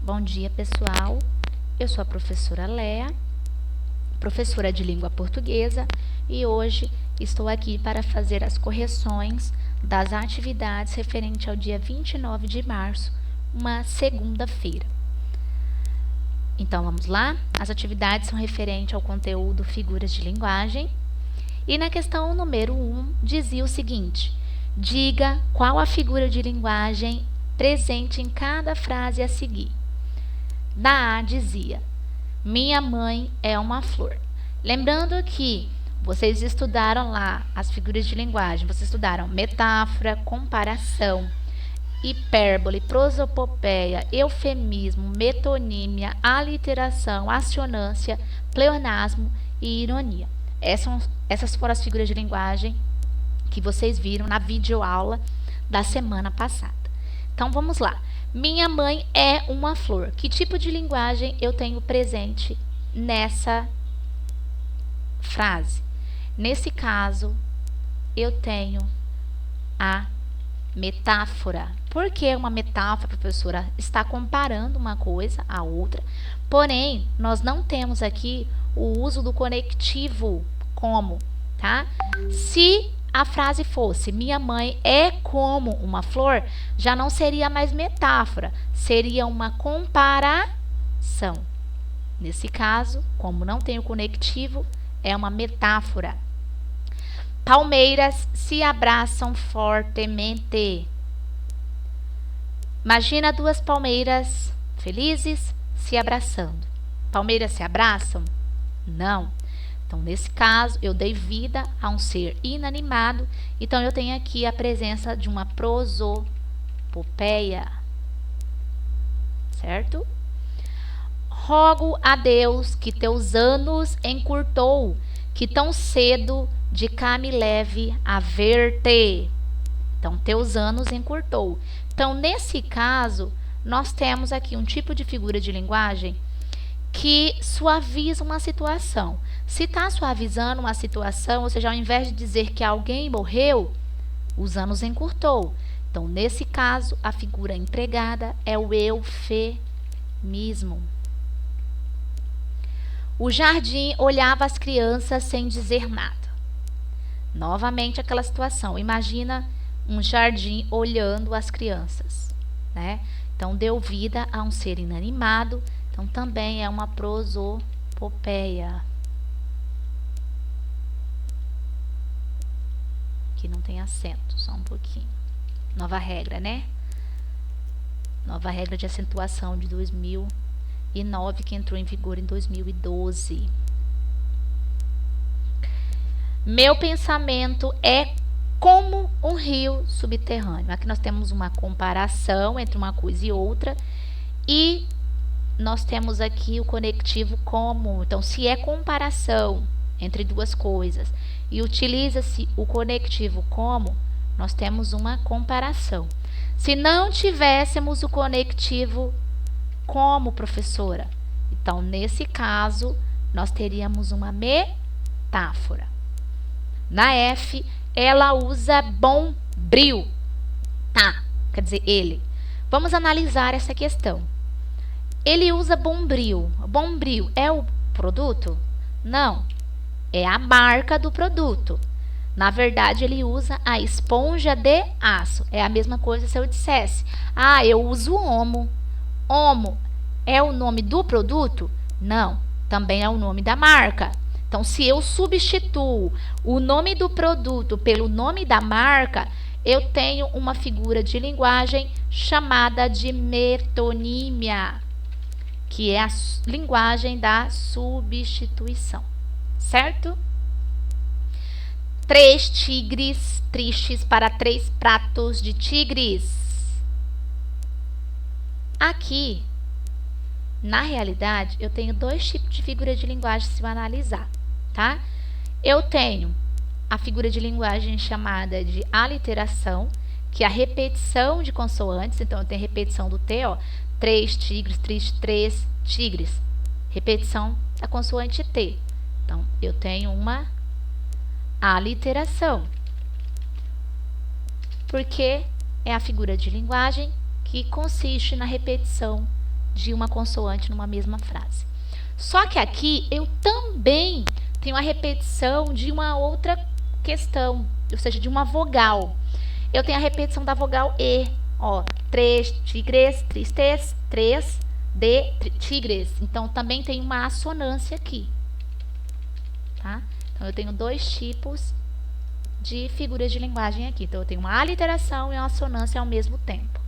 Bom dia, pessoal. Eu sou a professora Léa, professora de língua portuguesa, e hoje estou aqui para fazer as correções das atividades referente ao dia 29 de março, uma segunda-feira. Então, vamos lá? As atividades são referentes ao conteúdo figuras de linguagem. E na questão número 1, dizia o seguinte: diga qual a figura de linguagem presente em cada frase a seguir. Na A dizia: minha mãe é uma flor. Lembrando que vocês estudaram lá as figuras de linguagem, vocês estudaram metáfora, comparação, hipérbole, prosopopeia, eufemismo, metonímia, aliteração, acionância, pleonasmo e ironia. Essas foram as figuras de linguagem que vocês viram na videoaula da semana passada. Então, vamos lá. Minha mãe é uma flor. Que tipo de linguagem eu tenho presente nessa frase? Nesse caso, eu tenho a metáfora. Por que uma metáfora, professora? Está comparando uma coisa à outra. Porém, nós não temos aqui o uso do conectivo como, tá? Se a frase fosse minha mãe é como uma flor, já não seria mais metáfora, seria uma comparação. Nesse caso, como não tem o conectivo, é uma metáfora. Palmeiras se abraçam fortemente. Imagina duas palmeiras felizes se abraçando. Palmeiras se abraçam? Não. Então, nesse caso, eu dei vida a um ser inanimado. Então, eu tenho aqui a presença de uma prosopopeia. Certo? Rogo a Deus que teus anos encurtou, que tão cedo de cá me leve a ver-te. Então, teus anos encurtou. Então, nesse caso, nós temos aqui um tipo de figura de linguagem que suaviza uma situação. Se está suavizando uma situação, ou seja, ao invés de dizer que alguém morreu, os anos encurtou. Então, nesse caso, a figura empregada é o eufemismo. O jardim olhava as crianças sem dizer nada. Novamente aquela situação. Imagina um jardim olhando as crianças, né? Então, deu vida a um ser inanimado. Então, também é uma prosopopeia. Aqui não tem acento, só um pouquinho. Nova regra, né? Nova regra de acentuação de 2009, que entrou em vigor em 2012. Meu pensamento é como um rio subterrâneo. Aqui nós temos uma comparação entre uma coisa e outra. E nós temos aqui o conectivo como. Então, se é comparação entre duas coisas e utiliza-se o conectivo como, nós temos uma comparação. Se não tivéssemos o conectivo como, professora, então, nesse caso, nós teríamos uma metáfora. Na F, ela usa bombril. Tá, quer dizer, ele. Vamos analisar essa questão. Ele usa bombril. Bombril é o produto? Não. É a marca do produto. Na verdade, ele usa a esponja de aço. É a mesma coisa se eu dissesse: ah, eu uso Omo. Omo é o nome do produto? Não. Também é o nome da marca. Então, se eu substituo o nome do produto pelo nome da marca, eu tenho uma figura de linguagem chamada de metonímia, que é a linguagem da substituição, certo? 3 tigres tristes para 3 pratos de tigres. Aqui, na realidade, eu tenho 2 tipos de figura de linguagem se eu analisar, tá? Eu tenho a figura de linguagem chamada de aliteração, que é a repetição de consoantes. Então, eu tenho a repetição do T, ó. 3 tigres, 3 tigres. Repetição da consoante T. Então, eu tenho uma aliteração. Porque é a figura de linguagem que consiste na repetição de uma consoante numa mesma frase. Só que aqui eu também tenho a repetição de uma outra questão, ou seja, de uma vogal. Eu tenho a repetição da vogal E, ó, 3 tigres, tristes, 3 de tigres. Então, também tem uma assonância aqui, tá? Então, eu tenho dois tipos de figuras de linguagem aqui. Então, eu tenho uma aliteração e uma assonância ao mesmo tempo.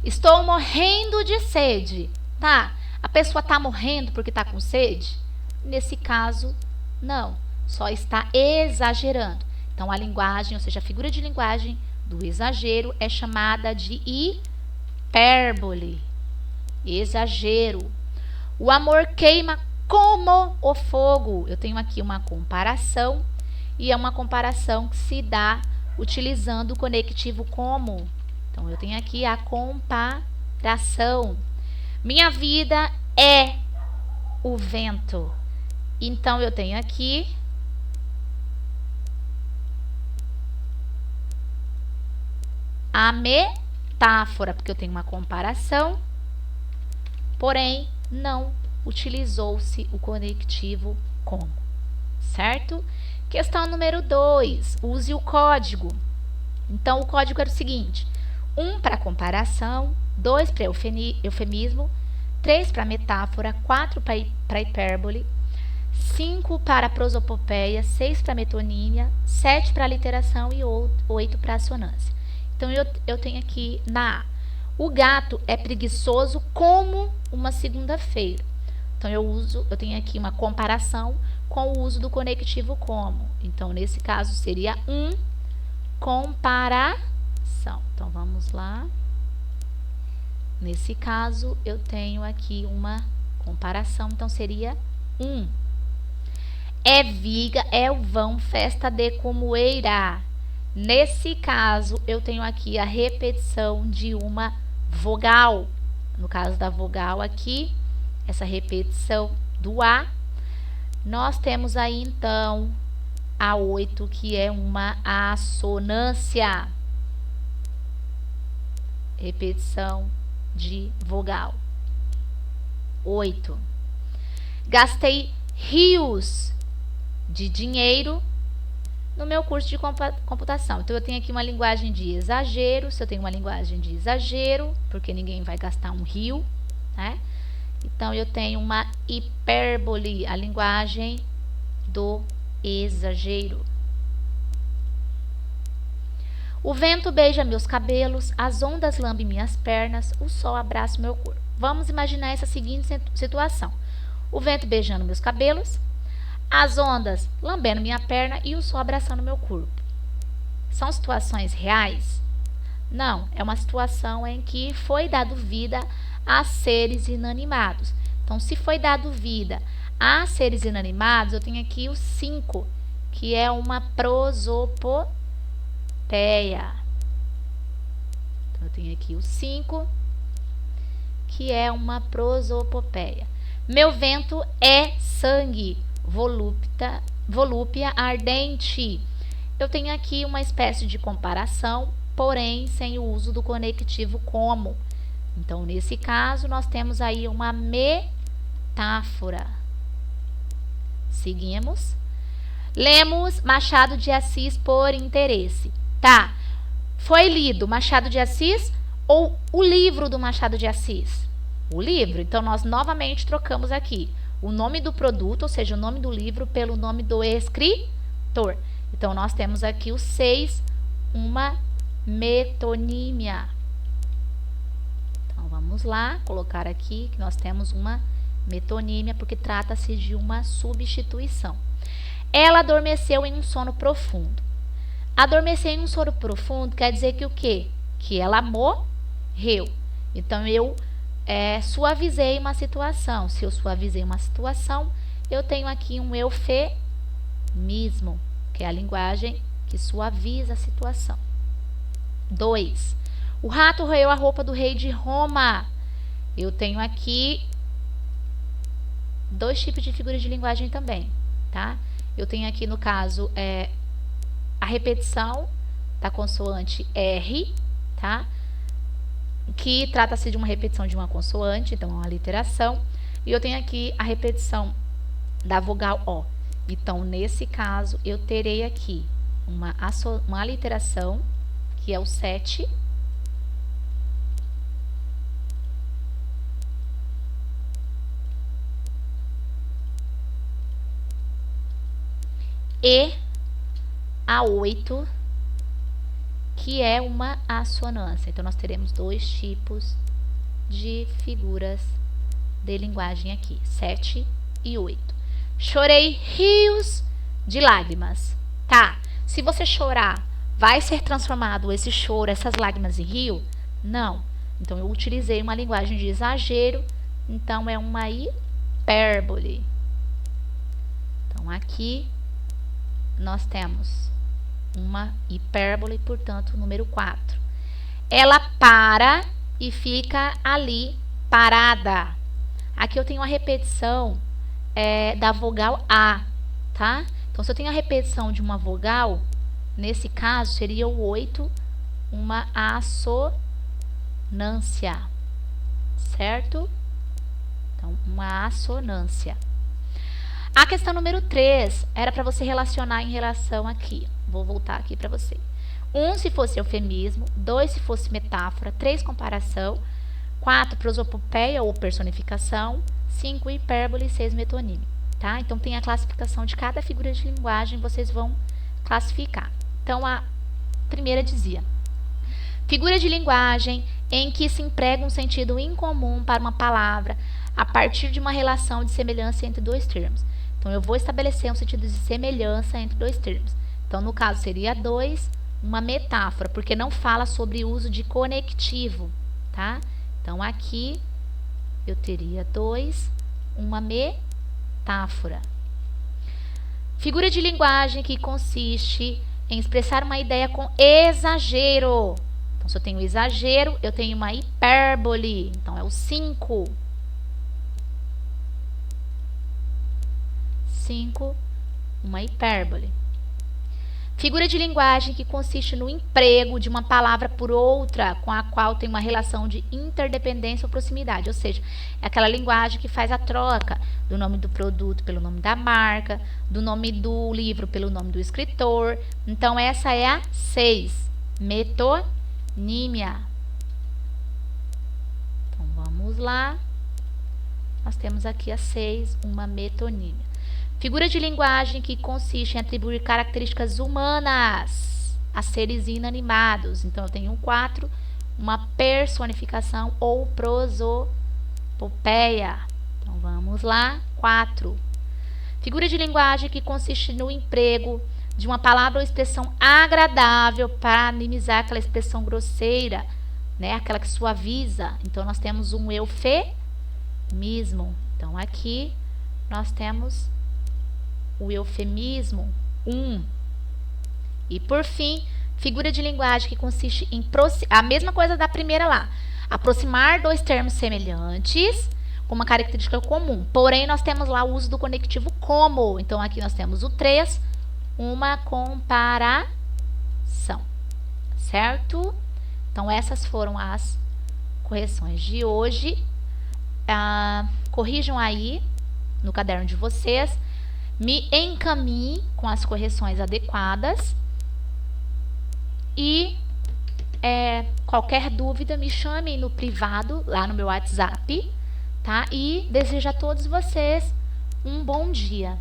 Estou morrendo de sede, tá? A pessoa está morrendo porque está com sede? Nesse caso, não. Só está exagerando. Então, a linguagem, ou seja, a figura de linguagem do exagero é chamada de hipérbole. Exagero. O amor queima como o fogo. Eu tenho aqui uma comparação, e é uma comparação que se dá utilizando o conectivo como. Então, eu tenho aqui a comparação. Minha vida é o vento. Então, eu tenho aqui a metáfora, porque eu tenho uma comparação, porém, não utilizou-se o conectivo como, certo? Questão número 2, use o código. Então, o código era o seguinte: 1 para comparação, 2 para eufemismo, 3 para metáfora, 4 para hipérbole, 5 para prosopopeia, 6 para metonímia, 7 para literação e 8 para assonância. Então, eu tenho aqui na A. O gato é preguiçoso como uma segunda-feira. Então, eu tenho aqui uma comparação com o uso do conectivo como. Então, nesse caso, seria comparação. Então, vamos lá. Nesse caso, eu tenho aqui uma comparação. Então, seria É viga, é o vão, festa de comoeira. Nesse caso, eu tenho aqui a repetição de uma vogal. No caso da vogal aqui, essa repetição do A, nós temos aí, então, a 8, que é uma assonância. Repetição de vogal. 8. Gastei rios de dinheiro no meu curso de computação. Então, eu tenho aqui uma linguagem de exagero. Se eu tenho uma linguagem de exagero, porque ninguém vai gastar um rio, né? Então, eu tenho uma hipérbole, a linguagem do exagero. O vento beija meus cabelos, as ondas lambem minhas pernas, o sol abraça meu corpo. Vamos imaginar essa seguinte situação: o vento beijando meus cabelos, as ondas lambendo minha perna e o sol abraçando meu corpo. São situações reais? Não, é uma situação em que foi dado vida a seres inanimados. Então, se foi dado vida a seres inanimados, eu tenho aqui o 5, que é uma prosopopeia. Então, eu tenho aqui o 5, que é uma prosopopeia. Meu vento é sangue, volúpia ardente. Eu tenho aqui uma espécie de comparação, porém sem o uso do conectivo como. Então, nesse caso, nós temos aí uma metáfora. Seguimos. Lemos Machado de Assis por interesse. Tá. Foi lido Machado de Assis ou o livro do Machado de Assis? O livro. Então, nós novamente trocamos aqui o nome do produto, ou seja, o nome do livro, pelo nome do escritor. Então, nós temos aqui o 6, uma metonímia. Então, vamos lá, colocar aqui que nós temos uma metonímia, porque trata-se de uma substituição. Ela adormeceu em um sono profundo. Adormecer em um sono profundo quer dizer que o quê? Que ela morreu. Então, eu suavizei uma situação. Se eu suavizei uma situação, eu tenho aqui um eufemismo, que é a linguagem que suaviza a situação. 2. O rato roeu a roupa do rei de Roma. Eu tenho aqui dois tipos de figuras de linguagem também, tá? Eu tenho aqui, no caso, a repetição da consoante R, tá? que trata-se de uma repetição de uma consoante, então é uma literação. E eu tenho aqui a repetição da vogal O. Então, nesse caso, eu terei aqui uma aliteração, que é o 7. E a 8, que é uma assonância. Então, nós teremos dois tipos de figuras de linguagem aqui, 7 e 8. Chorei rios de lágrimas. Tá, se você chorar, vai ser transformado esse choro, essas lágrimas em rio? Não. Então, eu utilizei uma linguagem de exagero, então é uma hipérbole. Então, aqui nós temos uma hipérbole, portanto, número 4. Ela para e fica ali parada. Aqui eu tenho a repetição da vogal A, tá? Então, se eu tenho a repetição de uma vogal, nesse caso seria o 8, uma assonância, certo? Então, uma assonância. A questão número 3 era para você relacionar em relação aqui. Vou voltar aqui para você. 1 se fosse eufemismo, 2 se fosse metáfora, 3 comparação, 4 prosopopeia ou personificação, 5 hipérbole e 6 metonímio, tá? Então tem a classificação de cada figura de linguagem, vocês vão classificar. Então a primeira dizia: figura de linguagem em que se emprega um sentido incomum para uma palavra a partir de uma relação de semelhança entre dois termos. Então eu vou estabelecer um sentido de semelhança entre dois termos. Então no caso seria 2, uma metáfora, porque não fala sobre o uso de conectivo, tá? Então aqui eu teria 2, uma metáfora. Figura de linguagem que consiste em expressar uma ideia com exagero. Então, se eu tenho exagero, eu tenho uma hipérbole. Então, é o 5. 5, uma hipérbole. Figura de linguagem que consiste no emprego de uma palavra por outra com a qual tem uma relação de interdependência ou proximidade, ou seja, é aquela linguagem que faz a troca do nome do produto pelo nome da marca, do nome do livro pelo nome do escritor. Então, essa é a 6, metonímia. Então, vamos lá. Nós temos aqui a 6, uma metonímia. Figura de linguagem que consiste em atribuir características humanas a seres inanimados. Então, eu tenho um 4, uma personificação ou prosopopeia. Então, vamos lá. 4. Figura de linguagem que consiste no emprego de uma palavra ou expressão agradável para minimizar aquela expressão grosseira, né? Aquela que suaviza. Então, nós temos um eufemismo. Então, aqui nós temos o eufemismo 1. E por fim, figura de linguagem que consiste em a mesma coisa da primeira lá, aproximar dois termos semelhantes com uma característica comum. Porém, nós temos lá o uso do conectivo como. Então, aqui nós temos o 3, uma comparação, certo? Então, essas foram as correções de hoje. Corrijam aí no caderno de vocês. Me encaminhe com as correções adequadas e qualquer dúvida me chame no privado, lá no meu WhatsApp, tá? E desejo a todos vocês um bom dia.